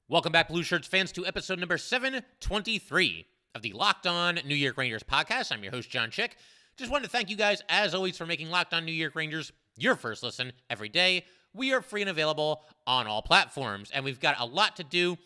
Welcome back, Blue Shirts fans, to episode number 723 of the Locked On New York Rangers podcast. I'm your host, John Chick. Just wanted to thank you guys, as always, for making Locked On New York Rangers your first listen every day. We are free and available on all platforms, and we've got a lot to do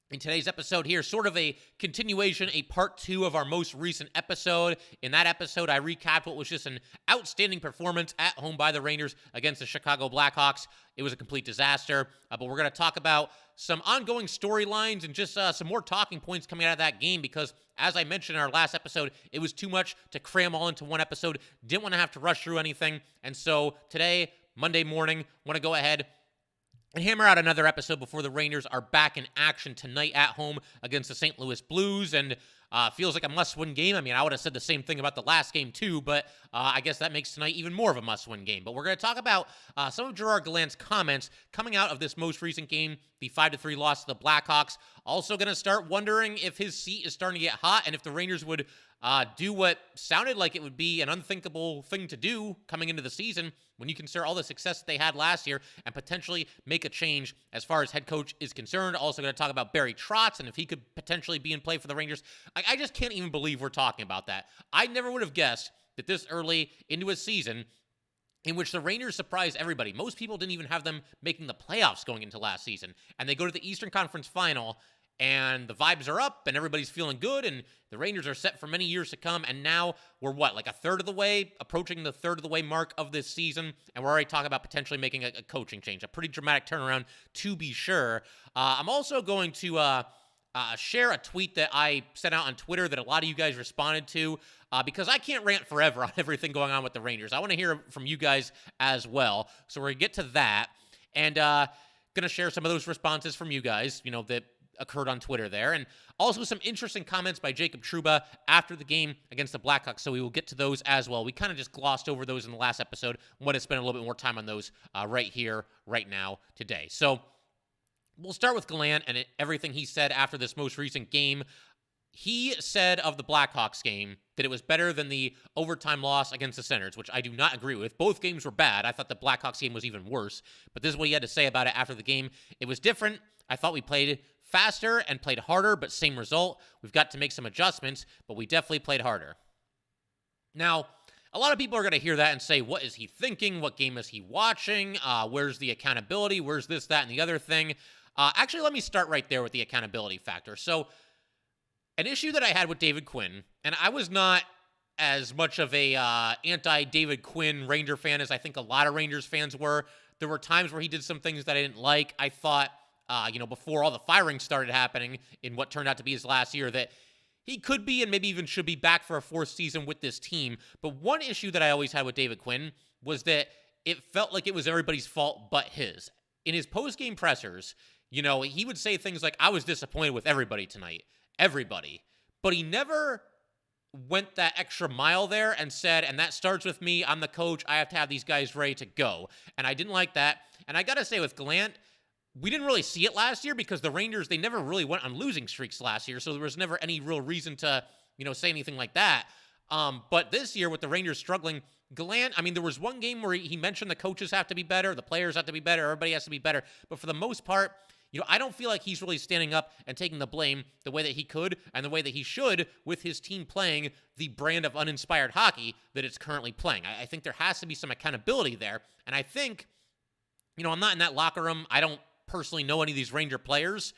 in today's episode here, sort of a continuation, a part two of our most recent episode. In that episode, I recapped what was just an outstanding performance at home by the Rangers against the Chicago Blackhawks. It was a complete disaster, but we're going to talk about some ongoing storylines and just some more talking points coming out of that game because, as I mentioned in our last episode, it was too much to cram all into one episode. Didn't want to have to rush through anything, and so today, Monday morning, want to go ahead and hammer out another episode before the Rangers are back in action tonight at home against the St. Louis Blues, and feels like a must-win game. I mean, I would have said the same thing about the last game too, but I guess that makes tonight even more of a must-win game. But we're going to talk about some of Gerard Gallant's comments coming out of this most recent game, the 5-3 loss to the Blackhawks. Also going to start wondering if his seat is starting to get hot and if the Rangers would do what sounded like it would be an unthinkable thing to do coming into the season when you consider all the success that they had last year and potentially make a change as far as head coach is concerned. Also going to talk about Barry Trotz and if he could potentially be in play for the Rangers. I just can't even believe we're talking about that. I never would have guessed that this early into a season in which the Rangers surprised everybody. Most people didn't even have them making the playoffs going into last season. And they go to the Eastern Conference Final, and the vibes are up, and everybody's feeling good, and the Rangers are set for many years to come, and now we're like a third of the way, approaching the third of the way mark of this season, and we're already talking about potentially making a coaching change, a pretty dramatic turnaround, to be sure. I'm also going to share a tweet that I sent out on Twitter that a lot of you guys responded to, because I can't rant forever on everything going on with the Rangers. I want to hear from you guys as well, so we're going to get to that, and going to share some of those responses from you guys, that occurred on Twitter there, and also some interesting comments by Jacob Trouba after the game against the Blackhawks, so we will get to those as well. We kind of just glossed over those in the last episode. Want to spend a little bit more time on those right here, right now, today. So we'll start with Gallant and everything he said after this most recent game. He said of the Blackhawks game that it was better than the overtime loss against the Senators, which I do not agree with. Both games were bad. I thought the Blackhawks game was even worse, but this is what he had to say about it after the game. It was different. I thought we played faster and played harder, but same result. We've got to make some adjustments, but we definitely played harder. Now, a lot of people are going to hear that and say, what is he thinking? What game is he watching? Where's the accountability? Where's this, that, and the other thing? Actually, let me start right there with the accountability factor. So, an issue that I had with David Quinn, and I was not as much of a anti-David Quinn Ranger fan as I think a lot of Rangers fans were. There were times where he did some things that I didn't like. I thought, before all the firings started happening in what turned out to be his last year, that he could be and maybe even should be back for a fourth season with this team. But one issue that I always had with David Quinn was that it felt like it was everybody's fault but his. In his post-game pressers, he would say things like, I was disappointed with everybody tonight. Everybody. But he never went that extra mile there and said, and that starts with me, I'm the coach, I have to have these guys ready to go. And I didn't like that. And I got to say with Gallant, we didn't really see it last year because the Rangers, they never really went on losing streaks last year, so there was never any real reason to, say anything like that. But this year with the Rangers struggling, Gallant, there was one game where he mentioned the coaches have to be better, the players have to be better, everybody has to be better. But for the most part, I don't feel like he's really standing up and taking the blame the way that he could and the way that he should with his team playing the brand of uninspired hockey that it's currently playing. I think there has to be some accountability there. And I think, I'm not in that locker room. I don't personally know any of these Ranger players.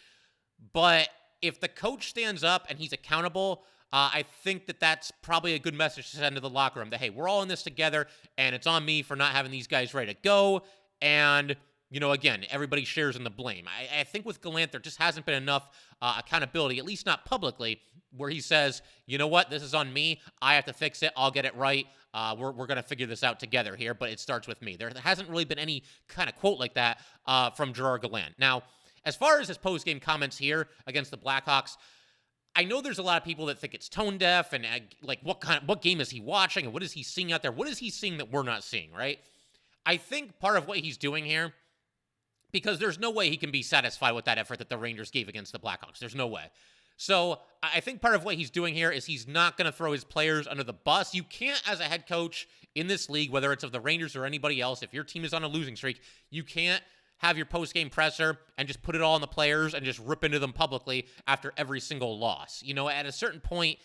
But if the coach stands up and he's accountable, I think that that's probably a good message to send to the locker room that, hey, we're all in this together and it's on me for not having these guys ready to go. And again, everybody shares in the blame. I think with Gallant, there just hasn't been enough accountability, at least not publicly, where he says, you know what, this is on me. I have to fix it. I'll get it right. We're going to figure this out together here, but it starts with me. There hasn't really been any kind of quote like that from Gerard Gallant. Now, as far as his post-game comments here against the Blackhawks, I know there's a lot of people that think it's tone deaf and what game is he watching and what is he seeing out there? What is he seeing that we're not seeing, right? I think part of what he's doing here, because there's no way he can be satisfied with that effort that the Rangers gave against the Blackhawks. There's no way. So I think part of what he's doing here is he's not going to throw his players under the bus. You can't, as a head coach in this league, whether it's of the Rangers or anybody else, if your team is on a losing streak, you can't have your post-game presser and just put it all on the players and just rip into them publicly after every single loss. You know, at a certain point,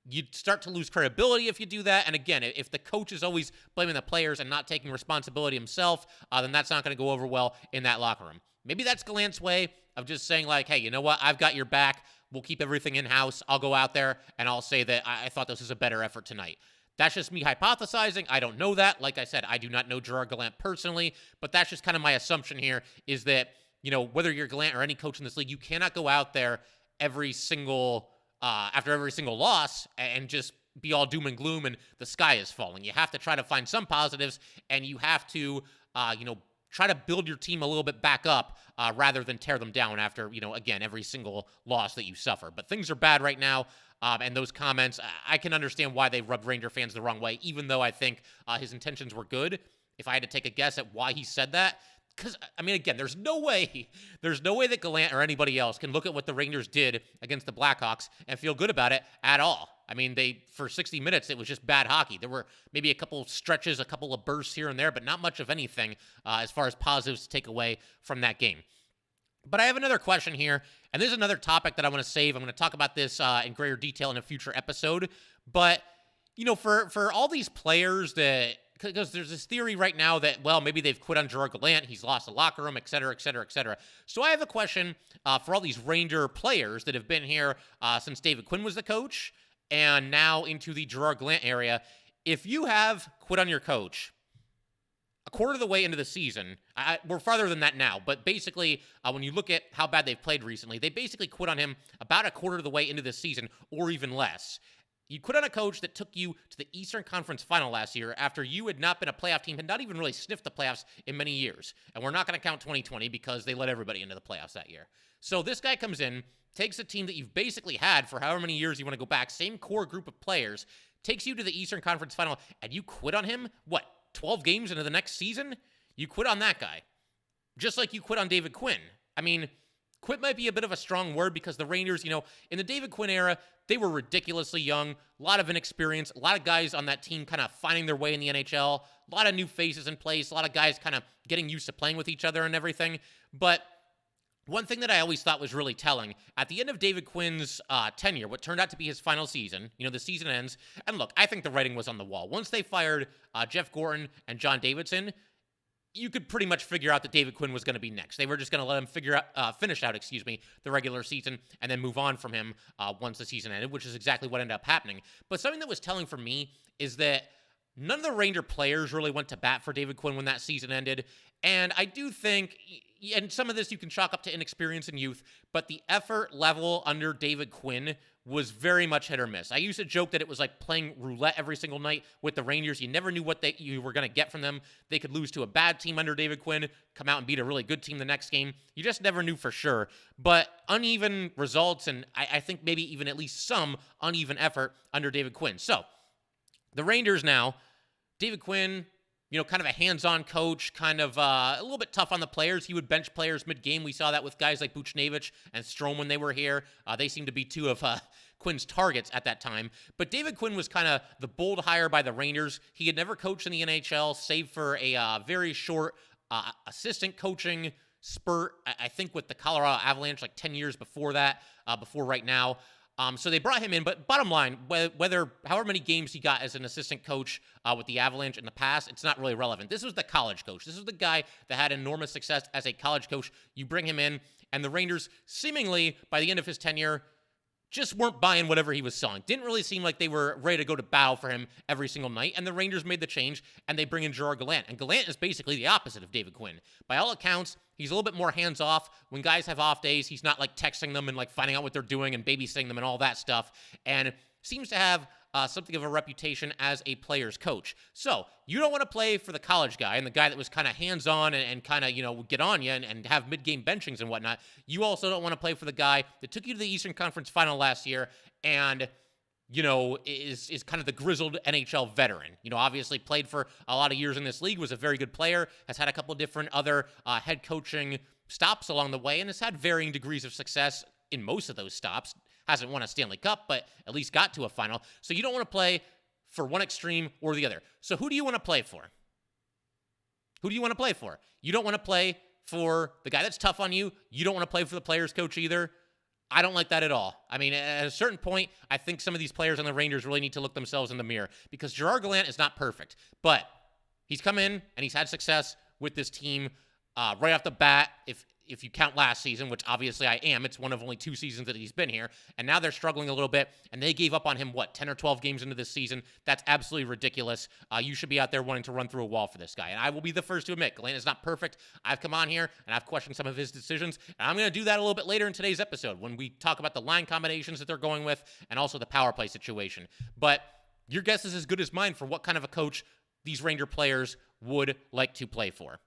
you'd start to lose credibility if you do that. And again, if the coach is always blaming the players and not taking responsibility himself, then that's not going to go over well in that locker room. Maybe that's Gallant's way of just saying like, hey, you know what? I've got your back. We'll keep everything in-house. I'll go out there and I'll say that I thought this was a better effort tonight. That's just me hypothesizing. I don't know that. Like I said, I do not know Gerard Gallant personally, but that's just kind of my assumption here is that, you know, whether you're Gallant or any coach in this league, you cannot go out there every single after every single loss and just be all doom and gloom and the sky is falling. You have to try to find some positives, and you have to, try to build your team a little bit back up rather than tear them down after, again, every single loss that you suffer. But things are bad right now, and those comments, I can understand why they rubbed Ranger fans the wrong way, even though I think his intentions were good. If I had to take a guess at why he said that, because, again, there's no way that Gallant or anybody else can look at what the Rangers did against the Blackhawks and feel good about it at all. For 60 minutes, it was just bad hockey. There were maybe a couple stretches, a couple of bursts here and there, but not much of anything as far as positives to take away from that game. But I have another question here, and this is another topic that I want to save. I'm going to talk about this in greater detail in a future episode. But, for all these players that... Because there's this theory right now that, well, maybe they've quit on Gerard Gallant, he's lost the locker room, et cetera, et cetera, et cetera. So I have a question for all these Ranger players that have been here since David Quinn was the coach and now into the Gerard Gallant area. If you have quit on your coach a quarter of the way into the season, we're farther than that now, but basically, when you look at how bad they've played recently, they basically quit on him about a quarter of the way into the season or even less. You quit on a coach that took you to the Eastern Conference Final last year after you had not been a playoff team, had not even really sniffed the playoffs in many years. And we're not going to count 2020 because they let everybody into the playoffs that year. So this guy comes in, takes a team that you've basically had for however many years you want to go back, same core group of players, takes you to the Eastern Conference Final, and you quit on him, 12 games into the next season? You quit on that guy. Just like you quit on David Quinn. Quit might be a bit of a strong word because the Rangers, in the David Quinn era, they were ridiculously young, a lot of inexperience, a lot of guys on that team kind of finding their way in the NHL, a lot of new faces in place, a lot of guys kind of getting used to playing with each other and everything. But one thing that I always thought was really telling, at the end of David Quinn's tenure, what turned out to be his final season, the season ends, and look, I think the writing was on the wall. Once they fired Jeff Gorton and John Davidson, you could pretty much figure out that David Quinn was going to be next. They were just going to let him finish out the regular season and then move on from him once the season ended, which is exactly what ended up happening. But something that was telling for me is that none of the Ranger players really went to bat for David Quinn when that season ended. And I do think, and some of this you can chalk up to inexperience and youth, but the effort level under David Quinn was very much hit or miss. I used to joke that it was like playing roulette every single night with the Rangers. You never knew what you were going to get from them. They could lose to a bad team under David Quinn, come out and beat a really good team the next game. You just never knew for sure. But uneven results, and I think maybe even at least some uneven effort under David Quinn. So, the Rangers now, David Quinn, kind of a hands-on coach, kind of a little bit tough on the players. He would bench players mid-game. We saw that with guys like Buchnevich and Strome when they were here. They seemed to be two of Quinn's targets at that time. But David Quinn was kind of the bold hire by the Rangers. He had never coached in the NHL, save for a very short assistant coaching spurt, I think with the Colorado Avalanche, like 10 years before that, before right now. So they brought him in, but bottom line, however many games he got as an assistant coach with the Avalanche in the past, it's not really relevant. This was the college coach. This was the guy that had enormous success as a college coach. You bring him in, and the Rangers, seemingly, by the end of his tenure, just weren't buying whatever he was selling. Didn't really seem like they were ready to go to battle for him every single night, and the Rangers made the change, and they bring in Gerard Gallant. And Gallant is basically the opposite of David Quinn. By all accounts, he's a little bit more hands-off. When guys have off days, he's not like texting them and like finding out what they're doing and babysitting them and all that stuff, and seems to have something of a reputation as a player's coach. So, you don't want to play for the college guy and the guy that was kind of hands-on and kind of, would get on you and have mid-game benchings and whatnot. You also don't want to play for the guy that took you to the Eastern Conference Final last year and, is kind of the grizzled NHL veteran. Obviously played for a lot of years in this league, was a very good player, has had a couple different other head coaching stops along the way, and has had varying degrees of success in most of those stops. Hasn't won a Stanley Cup, but at least got to a final. So you don't want to play for one extreme or the other. So who do you want to play for? Who do you want to play for? You don't want to play for the guy that's tough on you. You don't want to play for the players coach either. I don't like that at all. I mean, at a certain point, I think some of these players on the Rangers really need to look themselves in the mirror because Gerard Gallant is not perfect, but he's come in and he's had success with this team right off the bat. If you count last season, which obviously I am, it's one of only 2 seasons that he's been here, and now they're struggling a little bit, and they gave up on him, 10 or 12 games into this season? That's absolutely ridiculous. You should be out there wanting to run through a wall for this guy, and I will be the first to admit, Gallant is not perfect. I've come on here, and I've questioned some of his decisions, and I'm going to do that a little bit later in today's episode when we talk about the line combinations that they're going with and also the power play situation. But your guess is as good as mine for what kind of a coach these Ranger players would like to play for,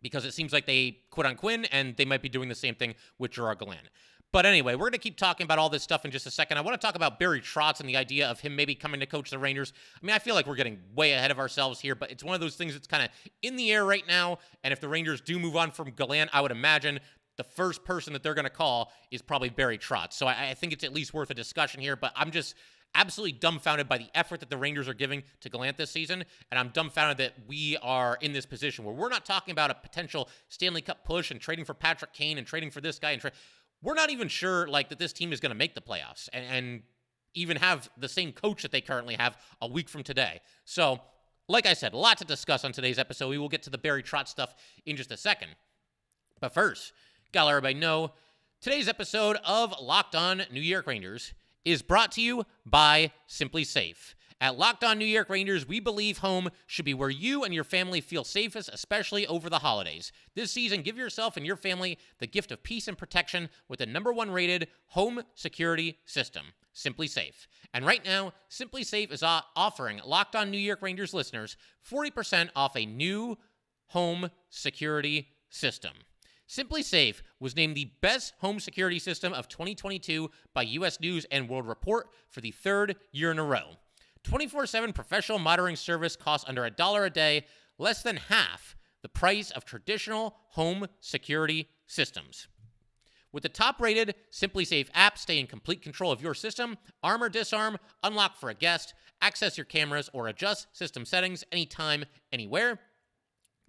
because it seems like they quit on Quinn, and they might be doing the same thing with Gerard Gallant. But anyway, we're going to keep talking about all this stuff in just a second. I want to talk about Barry Trotz and the idea of him maybe coming to coach the Rangers. I mean, I feel like we're getting way ahead of ourselves here, but it's one of those things that's kind of in the air right now, and if the Rangers do move on from Gallant, I would imagine the first person that they're going to call is probably Barry Trotz. So I think it's at least worth a discussion here, but I'm just absolutely dumbfounded by the effort that the Rangers are giving to Gallant this season, and I'm dumbfounded that we are in this position where we're not talking about a potential Stanley Cup push and trading for Patrick Kane and trading for this guy, and we're not even sure that this team is going to make the playoffs and even have the same coach that they currently have a week from today. So, like I said, a lot to discuss on today's episode. We will get to the Barry Trotz stuff in just a second. But first, gotta let everybody know, today's episode of Locked On New York Rangers is brought to you by SimpliSafe. At Locked On New York Rangers, we believe home should be where you and your family feel safest, especially over the holidays. This season, give yourself and your family the gift of peace and protection with the #1 rated home security system, SimpliSafe. And right now, SimpliSafe is offering Locked On New York Rangers listeners 40% off a new home security system. SimpliSafe was named the best home security system of 2022 by U.S. News & World Report for the 3rd year in a row. 24/7 professional monitoring service costs under $1 a day, less than half the price of traditional home security systems. With the top-rated SimpliSafe app, stay in complete control of your system, arm or disarm, unlock for a guest, access your cameras, or adjust system settings anytime, anywhere.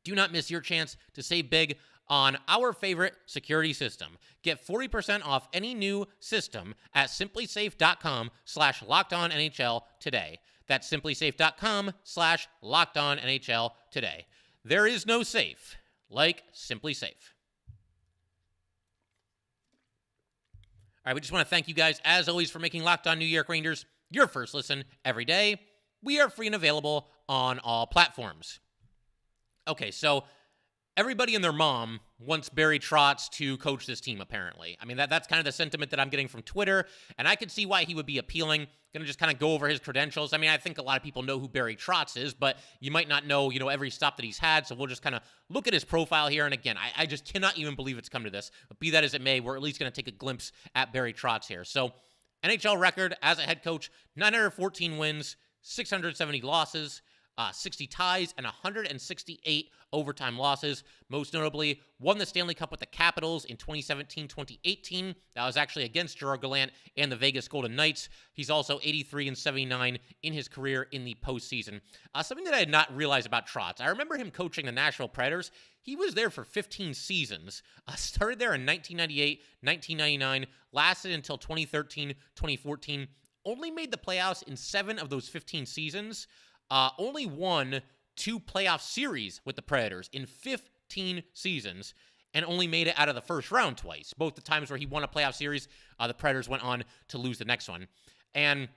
Do not miss your chance to save big on our favorite security system. Get 40% off any new system at simplisafe.com/LockedOnNHL today. That's simplisafe.com/LockedOnNHL today. There is no safe like SimpliSafe. All right, we just want to thank you guys, as always, for making Locked On New York Rangers your first listen every day. We are free and available on all platforms. Okay, so everybody and their mom wants Barry Trotz to coach this team, apparently. I mean, that's kind of the sentiment that I'm getting from Twitter, and I could see why he would be appealing. Going to just kind of go over his credentials. I mean, I think a lot of people know who Barry Trotz is, but you might not know, every stop that he's had, so we'll just kind of look at his profile here. And again, I just cannot even believe it's come to this, but be that as it may, we're at least going to take a glimpse at Barry Trotz here. So, NHL record as a head coach, 914 wins, 670 losses, 60 ties, and 168 overtime losses. Most notably, won the Stanley Cup with the Capitals in 2017-2018. That was actually against Gerard Gallant and the Vegas Golden Knights. He's also 83-79 in his career in the postseason. Something that I had not realized about Trotz. I remember him coaching the Nashville Predators. He was there for 15 seasons. Started there in 1998, 1999, lasted until 2013-2014. Only made the playoffs in 7 of those 15 seasons. Only won 2 playoff series with the Predators in 15 seasons, and only made it out of the first round twice. Both the times where he won a playoff series, the Predators went on to lose the next one. And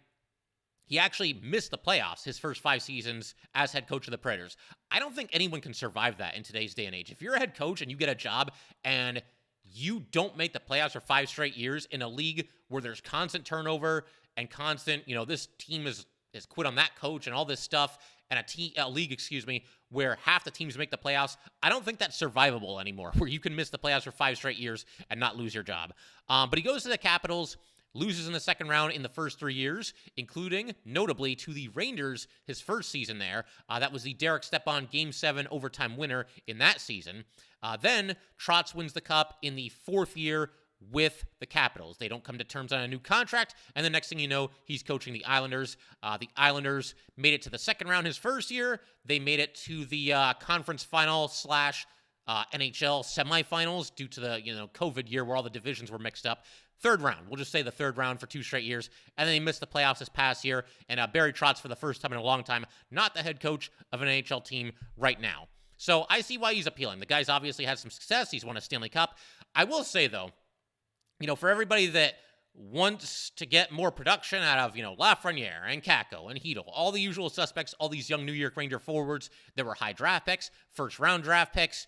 he actually missed the playoffs his first 5 seasons as head coach of the Predators. I don't think anyone can survive that in today's day and age. If you're a head coach and you get a job and you don't make the playoffs for 5 straight years in a league where there's constant turnover and constant, this team is quit on that coach and all this stuff, and a league, where half the teams make the playoffs, I don't think that's survivable anymore, where you can miss the playoffs for 5 straight years and not lose your job. But he goes to the Capitals, loses in the second round in the first 3 years, including, notably, to the Rangers his first season there. That was the Derek Stepan Game 7 overtime winner in that season. Then Trotz wins the Cup in the 4th year with the Capitals. They don't come to terms on a new contract, and the next thing you know, he's coaching the Islanders. The Islanders made it to the second round his first year. They made it to the conference final / NHL semifinals due to the COVID year where all the divisions were mixed up. Third round, we'll just say the third round for 2 straight years, and then they missed the playoffs this past year. And Barry Trotz, for the first time in a long time, not the head coach of an NHL team right now. So I see why he's appealing. The guy's obviously had some success. He's won a Stanley Cup. I will say, though, for everybody that wants to get more production out of, Lafreniere and Kakko and Hedl, all the usual suspects, all these young New York Ranger forwards that were high draft picks, first-round draft picks,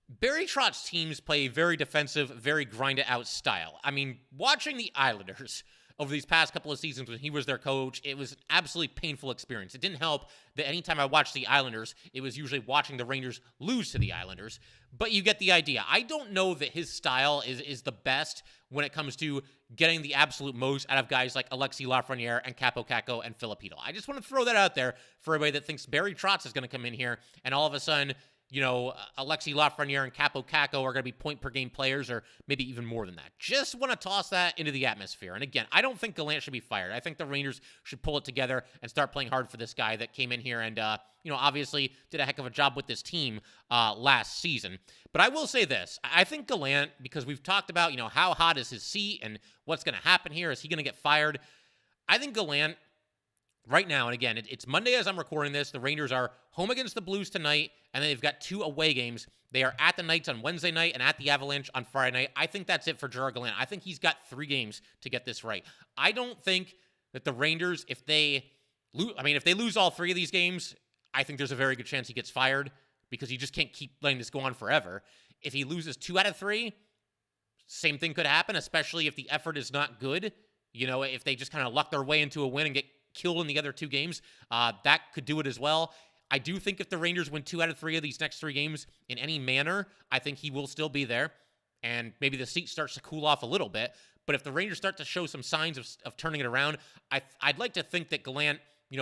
Barry Trotz teams play a very defensive, very grind-it-out style. I mean, watching the Islanders over these past couple of seasons when he was their coach, it was an absolutely painful experience. It didn't help that anytime I watched the Islanders, it was usually watching the Rangers lose to the Islanders. But you get the idea. I don't know that his style is the best when it comes to getting the absolute most out of guys like Alexis Lafreniere and Kaapo Kakko and Filip Chytil. I just want to throw that out there for everybody that thinks Barry Trotz is going to come in here and all of a sudden, Alexis Lafreniere and Kaapo Kakko are going to be point-per-game players or maybe even more than that. Just want to toss that into the atmosphere. And again, I don't think Gallant should be fired. I think the Rangers should pull it together and start playing hard for this guy that came in here and, obviously did a heck of a job with this team last season. But I will say this. I think Gallant, because we've talked about, how hot is his seat and what's going to happen here. Is he going to get fired? I think Gallant, right now, and again, it's Monday as I'm recording this. The Rangers are home against the Blues tonight, and then they've got 2 away games. They are at the Knights on Wednesday night and at the Avalanche on Friday night. I think that's it for Gerard Gallant. I think he's got 3 games to get this right. I don't think that the Rangers, if they lose all 3 of these games, I think there's a very good chance he gets fired because you just can't keep letting this go on forever. If he loses 2 out of 3, same thing could happen, especially if the effort is not good. If they just kind of luck their way into a win and get killed in the other 2 games, that could do it as well. I do think if the Rangers win 2 out of 3 of these next 3 games in any manner, I think he will still be there, and maybe the seat starts to cool off a little bit. But if the Rangers start to show some signs of turning it around, I'd like to think that Gallant,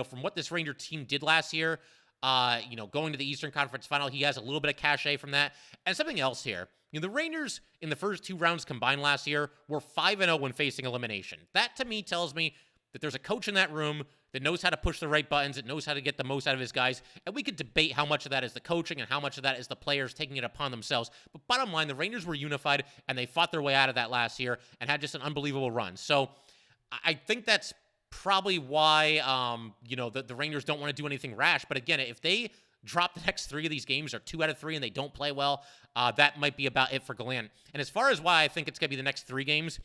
from what this Ranger team did last year, going to the Eastern Conference Final, he has a little bit of cachet from that. And something else here. The Rangers in the first 2 rounds combined last year were 5-0 when facing elimination. That to me tells me that there's a coach in that room that knows how to push the right buttons, that knows how to get the most out of his guys, and we could debate how much of that is the coaching and how much of that is the players taking it upon themselves. But bottom line, the Rangers were unified, and they fought their way out of that last year and had just an unbelievable run. So I think that's probably why, the Rangers don't want to do anything rash. But again, if they drop the next 3 of these games or 2 out of 3 and they don't play well, that might be about it for Gallant. And as far as why I think it's going to be the next 3 games,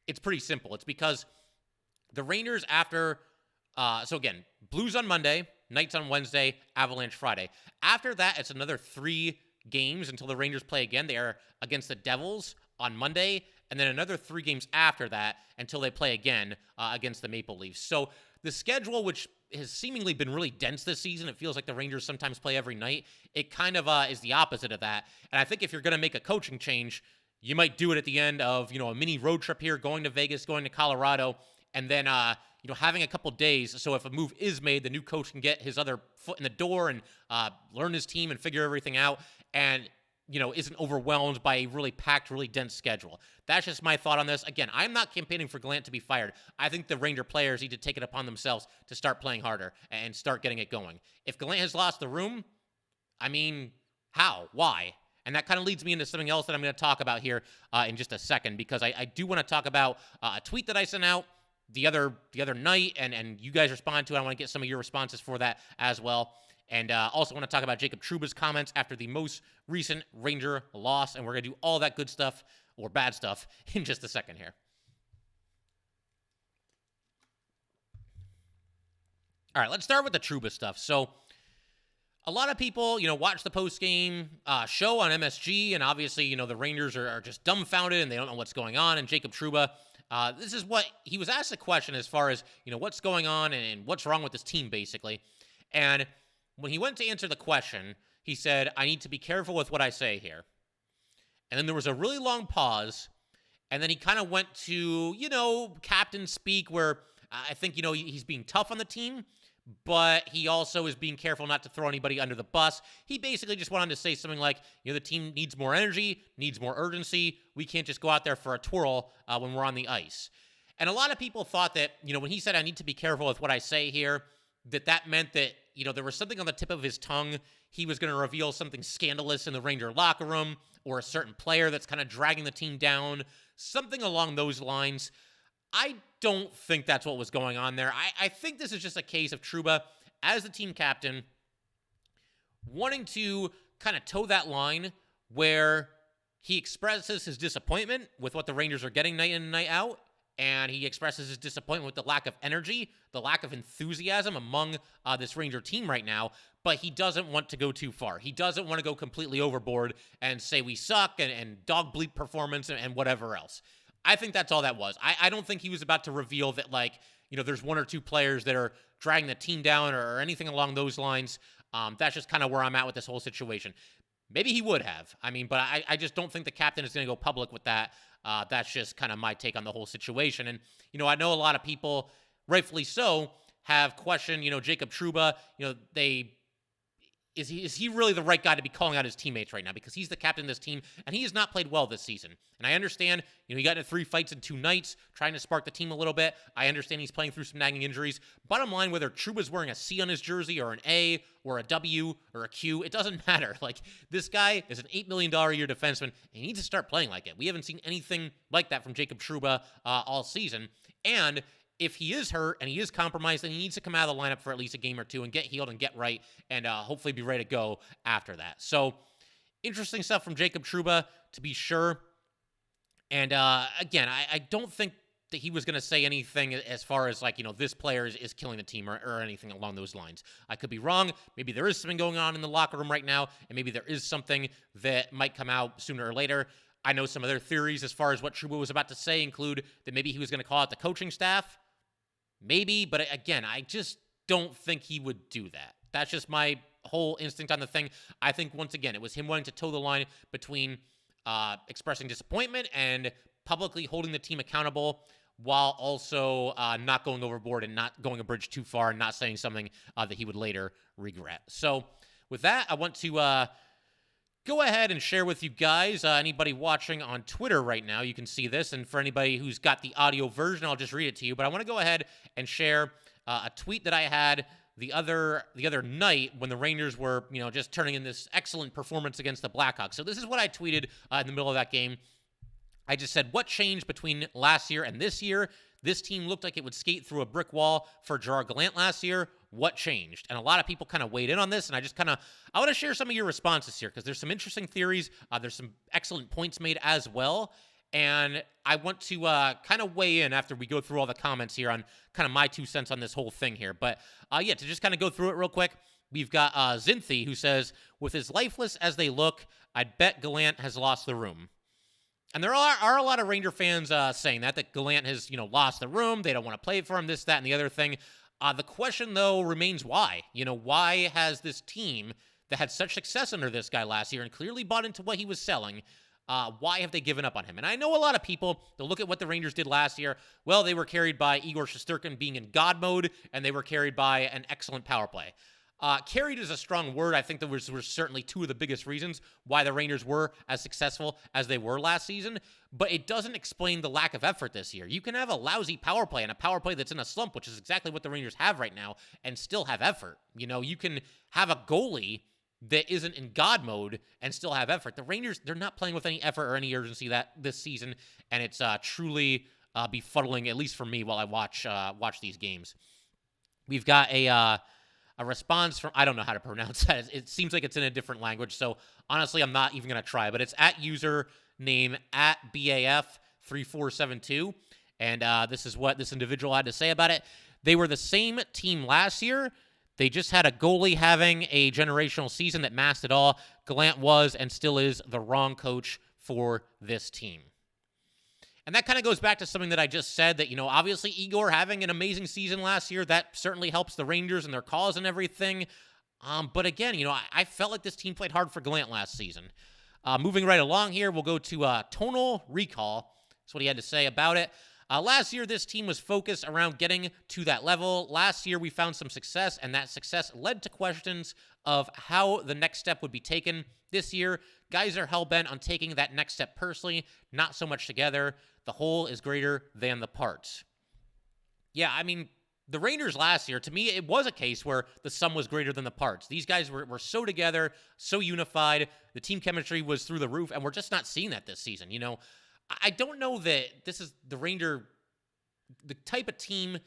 it's pretty simple. It's because the Rangers after, Blues on Monday, Knights on Wednesday, Avalanche Friday. After that, it's another 3 games until the Rangers play again. They are against the Devils on Monday, and then another 3 games after that until they play again against the Maple Leafs. So the schedule, which has seemingly been really dense this season, it feels like the Rangers sometimes play every night. It kind of is the opposite of that. And I think if you're going to make a coaching change, you might do it at the end of, a mini road trip here, going to Vegas, going to Colorado, and then, having a couple days. So if a move is made, the new coach can get his other foot in the door and learn his team and figure everything out and, isn't overwhelmed by a really packed, really dense schedule. That's just my thought on this. Again, I'm not campaigning for Gallant to be fired. I think the Ranger players need to take it upon themselves to start playing harder and start getting it going. If Gallant has lost the room, how? Why? And that kind of leads me into something else that I'm going to talk about here in just a second, because I do want to talk about a tweet that I sent out the other night, and you guys responded to it. I want to get some of your responses for that as well. And also want to talk about Jacob Trouba's comments after the most recent Ranger loss, and we're going to do all that good stuff, or bad stuff, in just a second here. All right, let's start with the Trouba stuff. So a lot of people, watch the post-game show on MSG, and obviously, the Rangers are just dumbfounded, and they don't know what's going on, and Jacob Trouba, this is what he was asked a question as far as, what's going on and what's wrong with this team, basically. And when he went to answer the question, he said, "I need to be careful with what I say here." And then there was a really long pause, and then he kind of went to, captain speak, where I think, he's being tough on the team, but he also is being careful not to throw anybody under the bus. He basically just wanted to say something like, the team needs more energy, needs more urgency. We can't just go out there for a twirl when we're on the ice. And a lot of people thought that, when he said, "I need to be careful with what I say here," that meant that, there was something on the tip of his tongue. He was going to reveal something scandalous in the Ranger locker room, or a certain player that's kind of dragging the team down, something along those lines. I don't think that's what was going on there. I think this is just a case of Trouba, as the team captain, wanting to kind of toe that line where he expresses his disappointment with what the Rangers are getting night in and night out, and he expresses his disappointment with the lack of energy, the lack of enthusiasm among this Ranger team right now, but he doesn't want to go too far. He doesn't want to go completely overboard and say we suck and dog bleep performance and whatever else. I think that's all that was. I don't think he was about to reveal that, there's one or two players that are dragging the team down or anything along those lines. That's just kind of where I'm at with this whole situation. Maybe he would have. But I just don't think the captain is going to go public with that. That's just kind of my take on the whole situation. And, I know a lot of people, rightfully so, have questioned, Jacob Trouba. Is he really the right guy to be calling out his teammates right now? Because he's the captain of this team, and he has not played well this season. And I understand, he got into 3 fights in 2 nights, trying to spark the team a little bit. I understand he's playing through some nagging injuries. Bottom line, whether Trouba's wearing a C on his jersey or an A or a W or a Q, it doesn't matter. This guy is an $8 million a year defenseman, and he needs to start playing like it. We haven't seen anything like that from Jacob Trouba all season. And if he is hurt and he is compromised, then he needs to come out of the lineup for at least a game or two and get healed and get right and hopefully be ready to go after that. So, interesting stuff from Jacob Trouba, to be sure. And again, I don't think that he was going to say anything as far as this player is killing the team or anything along those lines. I could be wrong. Maybe there is something going on in the locker room right now, and maybe there is something that might come out sooner or later. I know some other theories as far as what Trouba was about to say include that maybe he was going to call out the coaching staff. Maybe, but again, I just don't think he would do that. That's just my whole instinct on the thing. I think, once again, it was him wanting to toe the line between expressing disappointment and publicly holding the team accountable, while also not going overboard and not going a bridge too far and not saying something that he would later regret. So with that, I want to go ahead and share with you guys, anybody watching on Twitter right now, you can see this, and for anybody who's got the audio version, I'll just read it to you, but I want to go ahead and share a tweet that I had the other night when the Rangers were, just turning in this excellent performance against the Blackhawks. So this is what I tweeted in the middle of that game. I just said, what changed between last year and this year? This team looked like it would skate through a brick wall for Gerard Gallant last year. What changed? And a lot of people kind of weighed in on this, and I want to share some of your responses here because there's some interesting theories. There's some excellent points made as well, and I want to kind of weigh in after we go through all the comments here on kind of my 2 cents on this whole thing here. But to just kind of go through it real quick, we've got Zinthi, who says, with as lifeless as they look, I'd bet Gallant has lost the room. And there are a lot of Ranger fans saying that Gallant has, lost the room. They don't want to play for him, this, that, and the other thing. The question, though, remains why. Why has this team that had such success under this guy last year and clearly bought into what he was selling, why have they given up on him? And I know a lot of people, they'll look at what the Rangers did last year. Well, they were carried by Igor Shesterkin being in God mode, and they were carried by an excellent power play. Carried is a strong word. I think there were certainly 2 of the biggest reasons why the Rangers were as successful as they were last season, but it doesn't explain the lack of effort this year. You can have a lousy power play and a power play that's in a slump, which is exactly what the Rangers have right now, and still have effort. You can have a goalie that isn't in God mode and still have effort. The Rangers, they're not playing with any effort or any urgency this season, and it's truly befuddling, at least for me, while I watch these games. We've got a response from, I don't know how to pronounce that. It seems like it's in a different language, so honestly, I'm not even going to try, but it's at username at BAF3472, and this is what this individual had to say about it. They were the same team last year. They just had a goalie having a generational season that masked it all. Gallant was and still is the wrong coach for this team. And that kind of goes back to something that I just said, that, obviously Igor having an amazing season last year, that certainly helps the Rangers and their cause and everything. But again, I felt like this team played hard for Gallant last season. Moving right along here, we'll go to Tonal Recall. That's what he had to say about it. Last year, this team was focused around getting to that level. Last year, we found some success, and that success led to questions of how the next step would be taken. This year, guys are hell-bent on taking that next step personally, not so much together. The whole is greater than the parts. Yeah, the Rangers last year, to me, it was a case where the sum was greater than the parts. These guys were so together, so unified. The team chemistry was through the roof, and we're just not seeing that this season. I don't know that this is the type of team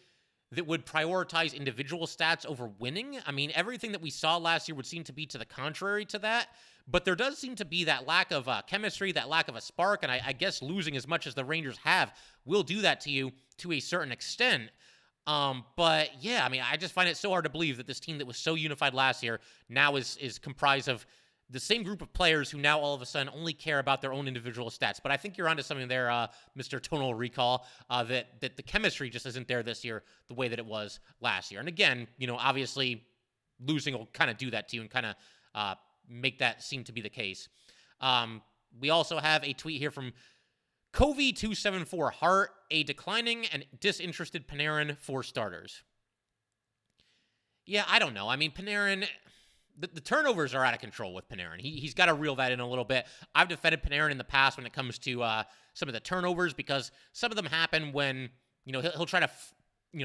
that would prioritize individual stats over winning. I mean, everything that we saw last year would seem to be to the contrary to that. But there does seem to be that lack of chemistry, that lack of a spark, and I guess losing as much as the Rangers have will do that to you to a certain extent. But yeah, I mean, I just find it so hard to believe that this team that was so unified last year now is comprised of the same group of players who now all of a sudden only care about their own individual stats. But I think you're onto something there, Mr. Tonal Recall, that the chemistry just isn't there this year the way that it was last year. And again, obviously losing will kind of do that to you and kind of make that seem to be the case. We also have a tweet here from Covey274 Hart, a declining and disinterested Panarin for starters. Yeah, I don't know. I mean, Panarin, the turnovers are out of control with Panarin. He's got to reel that in a little bit. I've defended Panarin in the past when it comes to some of the turnovers because some of them happen when, he'll try to,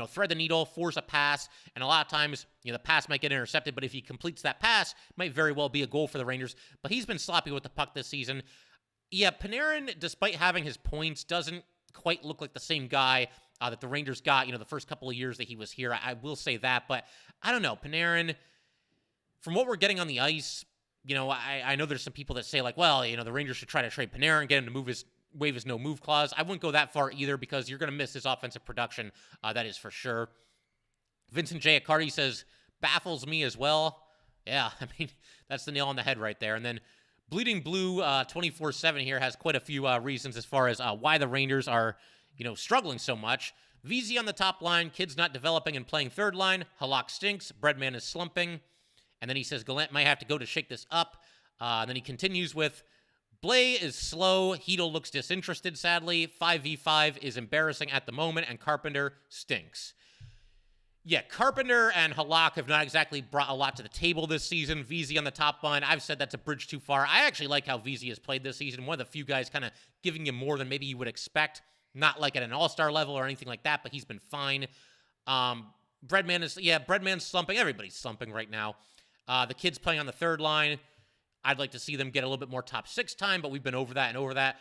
thread the needle, force a pass, and a lot of times, the pass might get intercepted, but if he completes that pass, it might very well be a goal for the Rangers. But he's been sloppy with the puck this season. Yeah, Panarin, despite having his points, doesn't quite look like the same guy that the Rangers got, the first couple of years that he was here. I will say that, but I don't know. Panarin, from what we're getting on the ice, I know there's some people that say, like, well, the Rangers should try to trade Panarin, get him to waive his no-move clause. I wouldn't go that far either because you're going to miss his offensive production. That is for sure. Vincent J. Accardi says, baffles me as well. Yeah, I mean, that's the nail on the head right there. And then Bleeding Blue 24/7 here has quite a few reasons as far as why the Rangers are, struggling so much. VZ on the top line, kids not developing and playing third line. Halak stinks. Breadman is slumping. And then he says Gallant might have to go to shake this up. And then he continues with, Blay is slow. Hedl looks disinterested, sadly. 5v5 is embarrassing at the moment. And Carpenter stinks. Yeah, Carpenter and Halak have not exactly brought a lot to the table this season. VZ on the top line, I've said that's a bridge too far. I actually like how VZ has played this season. One of the few guys kind of giving you more than maybe you would expect. Not like at an all-star level or anything like that, but he's been fine. Breadman's slumping. Everybody's slumping right now. The kids playing on the third line, I'd like to see them get a little bit more top six time, but we've been over that.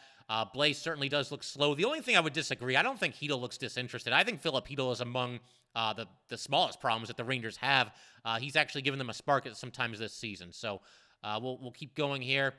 Blaze certainly does look slow. The only thing I would disagree, I don't think Hedl looks disinterested. I think Philip Hedl is among the smallest problems that the Rangers have. He's actually given them a spark at some times this season. So we'll keep going here.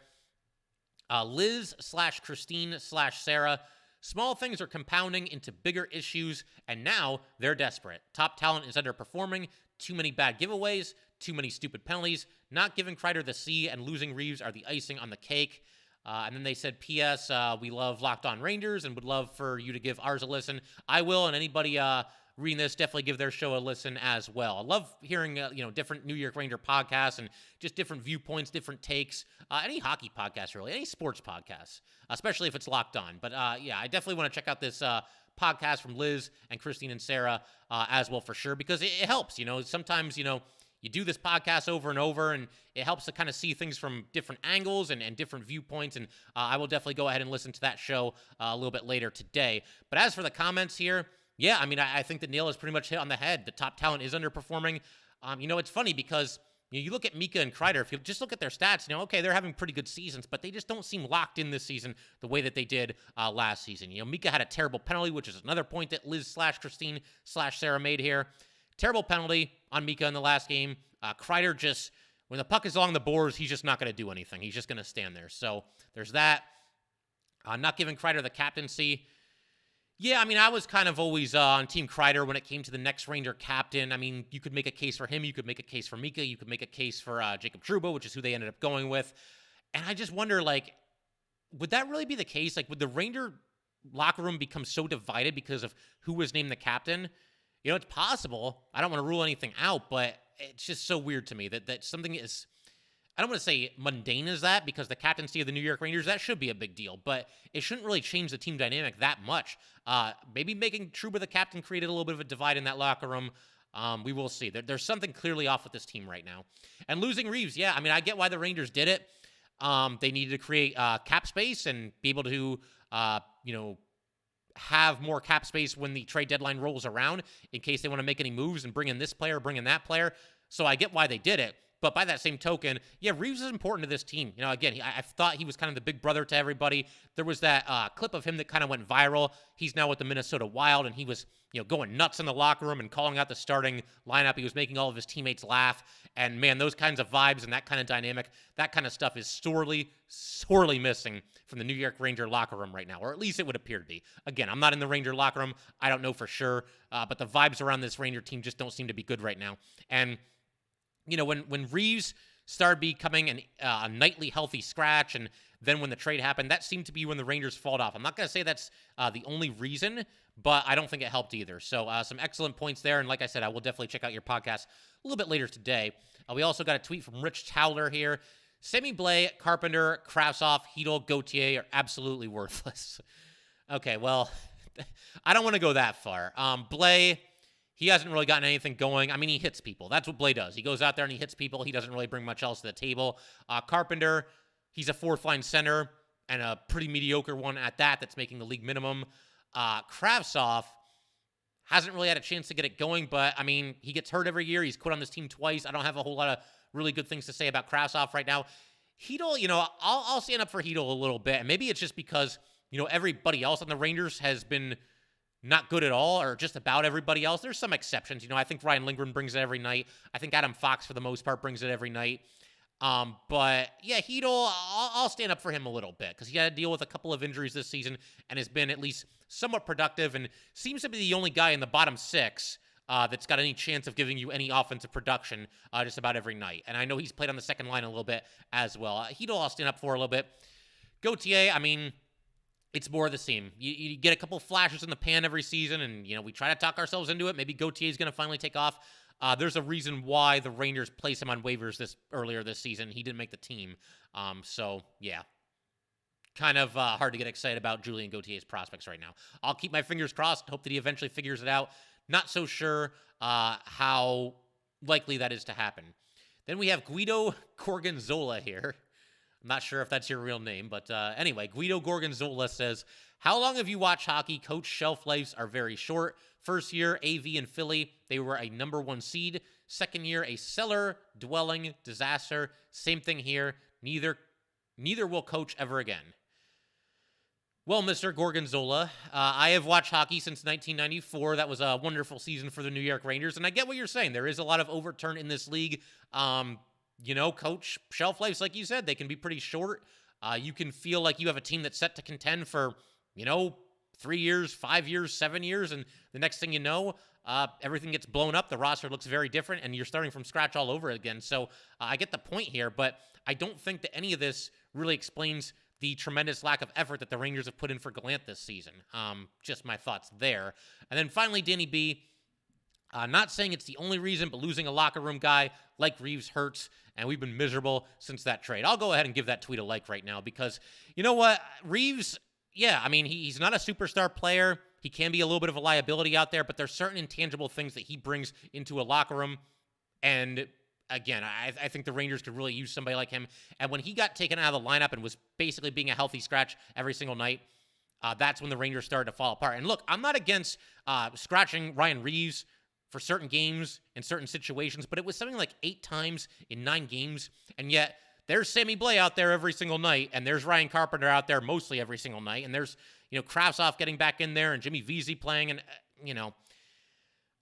Liz/Christine/Sarah. Small things are compounding into bigger issues, and now they're desperate. Top talent is underperforming. Too many bad giveaways. Too many stupid penalties. Not giving Kreider the C and losing Reeves are the icing on the cake. And then they said, P.S., we love Locked On Rangers and would love for you to give ours a listen. I will, and anybody reading this, definitely give their show a listen as well. I love hearing, different New York Ranger podcasts and just different viewpoints, different takes. Any hockey podcast, really. Any sports podcasts, especially if it's Locked On. But, I definitely want to check out this podcast from Liz and Christine and Sarah as well for sure because it helps. Sometimes, you do this podcast over and over, and it helps to kind of see things from different angles and different viewpoints, and I will definitely go ahead and listen to that show a little bit later today. But as for the comments here, yeah, I mean, I think the nail is pretty much hit on the head. The top talent is underperforming. It's funny because you look at Mika and Kreider, if you just look at their stats, okay, they're having pretty good seasons, but they just don't seem locked in this season the way that they did last season. Mika had a terrible penalty, which is another point that Liz/Christine/Sarah made here. Terrible penalty on Mika in the last game. Kreider just, when the puck is along the boards, he's just not going to do anything. He's just going to stand there. So there's that. Not giving Kreider the captaincy. Yeah, I mean, I was kind of always on Team Kreider when it came to the next Ranger captain. I mean, you could make a case for him. You could make a case for Mika. You could make a case for Jacob Trouba, which is who they ended up going with. And I just wonder, would that really be the case? Would the Ranger locker room become so divided because of who was named the captain? It's possible. I don't want to rule anything out, but it's just so weird to me that something is, I don't want to say mundane as that because the captaincy of the New York Rangers, that should be a big deal, but it shouldn't really change the team dynamic that much. Maybe making Trouba the captain created a little bit of a divide in that locker room. We will see. There's something clearly off with this team right now. And losing Reeves, yeah, I mean, I get why the Rangers did it. They needed to create cap space and be able to, have more cap space when the trade deadline rolls around in case they want to make any moves and bring in this player, bring in that player. So I get why they did it. But by that same token, yeah, Reeves is important to this team. You know, again, I thought he was kind of the big brother to everybody. There was that clip of him that kind of went viral. He's now with the Minnesota Wild, and he was, you know, going nuts in the locker room and calling out the starting lineup. He was making all of his teammates laugh. And, man, those kinds of vibes and that kind of dynamic, that kind of stuff is sorely, sorely missing from the New York Ranger locker room right now, or at least it would appear to be. Again, I'm not in the Ranger locker room. I don't know for sure. But the vibes around this Ranger team just don't seem to be good right now. And you know, when Reeves started becoming a nightly healthy scratch, and then when the trade happened, that seemed to be when the Rangers falled off. I'm not going to say that's the only reason, but I don't think it helped either. So some excellent points there, and like I said, I will definitely check out your podcast a little bit later today. We also got a tweet from Rich Towler here. Sammy Blais, Carpenter, Kravtsov, Hedl, Gauthier are absolutely worthless. Okay, well, I don't want to go that far. Blais, he hasn't really gotten anything going. I mean, he hits people. That's what Blais does. He goes out there and he hits people. He doesn't really bring much else to the table. Carpenter, he's a fourth-line center and a pretty mediocre one at that that's making the league minimum. Kravtsov hasn't really had a chance to get it going, but, I mean, he gets hurt every year. He's quit on this team twice. I don't have a whole lot of really good things to say about Kravtsov right now. Hedl, you know, I'll stand up for Hedl a little bit, and maybe it's just because, you know, everybody else on the Rangers has been not good at all, or just about everybody else. There's some exceptions. You know, I think Ryan Lindgren brings it every night. I think Adam Fox, for the most part, brings it every night. But, yeah, Hedl, I'll stand up for him a little bit because he had to deal with a couple of injuries this season and has been at least somewhat productive and seems to be the only guy in the bottom six that's got any chance of giving you any offensive production just about every night. And I know he's played on the second line a little bit as well. Hedl, I'll stand up for a little bit. Gauthier, I mean, it's more of the same. You get a couple flashes in the pan every season, and, you know, we try to talk ourselves into it. Maybe Gauthier is going to finally take off. There's a reason why the Rangers placed him on waivers earlier this season. He didn't make the team. So, yeah. Kind of hard to get excited about Julien Gauthier's prospects right now. I'll keep my fingers crossed. Hope that he eventually figures it out. Not so sure how likely that is to happen. Then we have Guido Gorgonzola here. I'm not sure if that's your real name, but anyway, Guido Gorgonzola says, how long have you watched hockey? Coach, shelf lives are very short. First year, AV in Philly, they were a number 1 seed. Second year, a cellar-dwelling disaster. Same thing here. Neither will coach ever again. Well, Mr. Gorgonzola, I have watched hockey since 1994. That was a wonderful season for the New York Rangers, and I get what you're saying. There is a lot of overturn in this league. You know, coach, shelf lives, like you said, they can be pretty short. You can feel like you have a team that's set to contend for, you know, 3 years, 5 years, 7 years, and the next thing you know, everything gets blown up. The roster looks very different, and you're starting from scratch all over again. So I get the point here, but I don't think that any of this really explains the tremendous lack of effort that the Rangers have put in for Gallant this season. Just my thoughts there. And then finally, Danny B., not saying it's the only reason, but losing a locker room guy like Reeves hurts, and we've been miserable since that trade. I'll go ahead and give that tweet a like right now because, you know what, Reeves, yeah, I mean, he's not a superstar player. He can be a little bit of a liability out there, but there's certain intangible things that he brings into a locker room, and again, I think the Rangers could really use somebody like him. And when he got taken out of the lineup and was basically being a healthy scratch every single night, that's when the Rangers started to fall apart. And look, I'm not against scratching Ryan Reeves for certain games in certain situations, but it was something like 8 times in 9 games, and yet there's Sammy Blais out there every single night, and there's Ryan Carpenter out there mostly every single night, and there's, you know, Kravtsov getting back in there, and Jimmy Vesey playing, and, you know,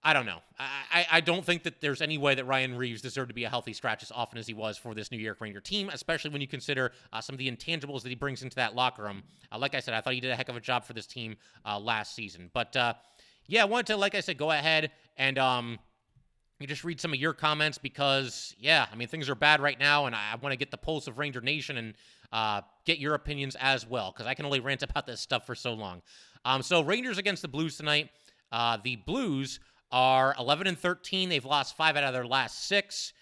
I don't know. I don't think that there's any way that Ryan Reeves deserved to be a healthy scratch as often as he was for this New York Ranger team, especially when you consider some of the intangibles that he brings into that locker room. Like I said, I thought he did a heck of a job for this team last season, but yeah, I wanted to, like I said, go ahead and you just read some of your comments because, yeah, I mean, things are bad right now, and I want to get the pulse of Ranger Nation and get your opinions as well because I can only rant about this stuff for so long. So Rangers against the Blues tonight. The Blues are 11-13. They've lost 5 out of their last 6.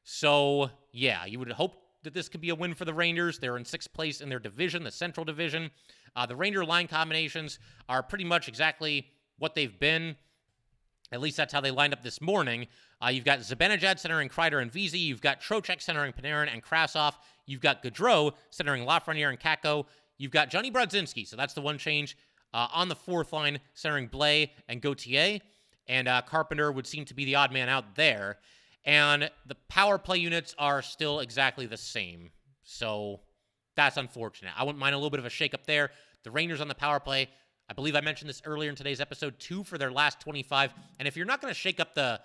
So, yeah, you would hope that this could be a win for the Rangers. They're in 6th place in their division, the Central Division. The Ranger line combinations are pretty much exactly what they've been. At least that's how they lined up this morning. You've got Zibanejad centering Kreider and Vesey. You've got Trocheck centering Panarin and Kravtsov. You've got Gaudreau centering Lafreniere and Kakko. You've got Johnny Brodzinski, so that's the one change. On the fourth line, centering Blais and Gauthier, and Carpenter would seem to be the odd man out there. And the power play units are still exactly the same. So that's unfortunate. I wouldn't mind a little bit of a shakeup there. The Rangers on the power play, I believe I mentioned this earlier in today's episode, 2 for their last 25. And if you're not going to shake up the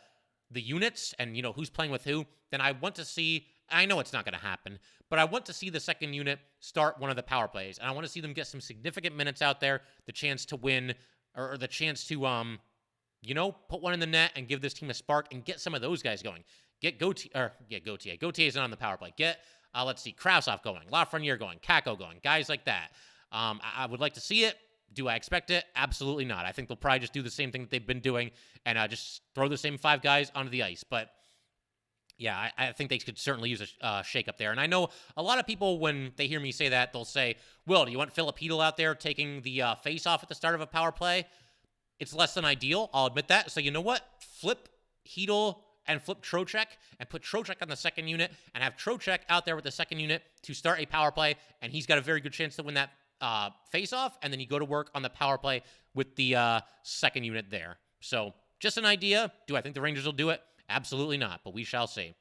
units and, who's playing with who, then I want to see, I know it's not going to happen, but I want to see the second unit start one of the power plays. And I want to see them get some significant minutes out there, the chance to win, or the chance to, put one in the net and give this team a spark and get some of those guys going. Get Gauthier. Gauthier is not on the power play. Get, Krausoff going, Lafreniere going, Kako going, guys like that. I would like to see it. Do I expect it? Absolutely not. I think they'll probably just do the same thing that they've been doing and just throw the same 5 guys onto the ice. But yeah, I think they could certainly use a shake-up there. And I know a lot of people, when they hear me say that, they'll say, Will, do you want Philip Hedl out there taking the face-off at the start of a power play? It's less than ideal. I'll admit that. So you know what? Flip Hedl and flip Trocheck and put Trocheck on the second unit and have Trocheck out there with the second unit to start a power play. And he's got a very good chance to win that face-off. And then you go to work on the power play with the second unit there. So just an idea. Do I think the Rangers will do it? Absolutely not, but we shall see.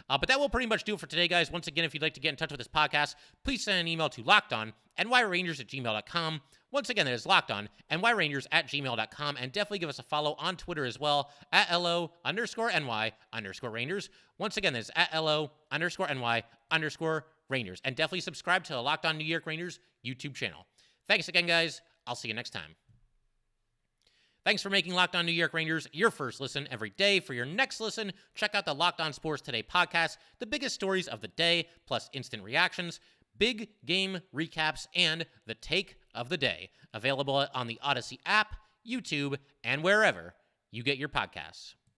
But that will pretty much do it for today, guys. Once again, if you'd like to get in touch with this podcast, please send an email to lockedonnyrangers@gmail.com. Once again, that is lockedonnyrangers@gmail.com. And definitely give us a follow on Twitter as well, at @LO_NY_Rangers. Once again, that is at @LO_NY_Rangers. And definitely subscribe to the Locked On New York Rangers YouTube channel. Thanks again, guys. I'll see you next time. Thanks for making Locked On New York Rangers your first listen every day. For your next listen, check out the Locked On Sports Today podcast, the biggest stories of the day, plus instant reactions, big game recaps, and the take of the day. Available on the Odyssey app, YouTube, and wherever you get your podcasts.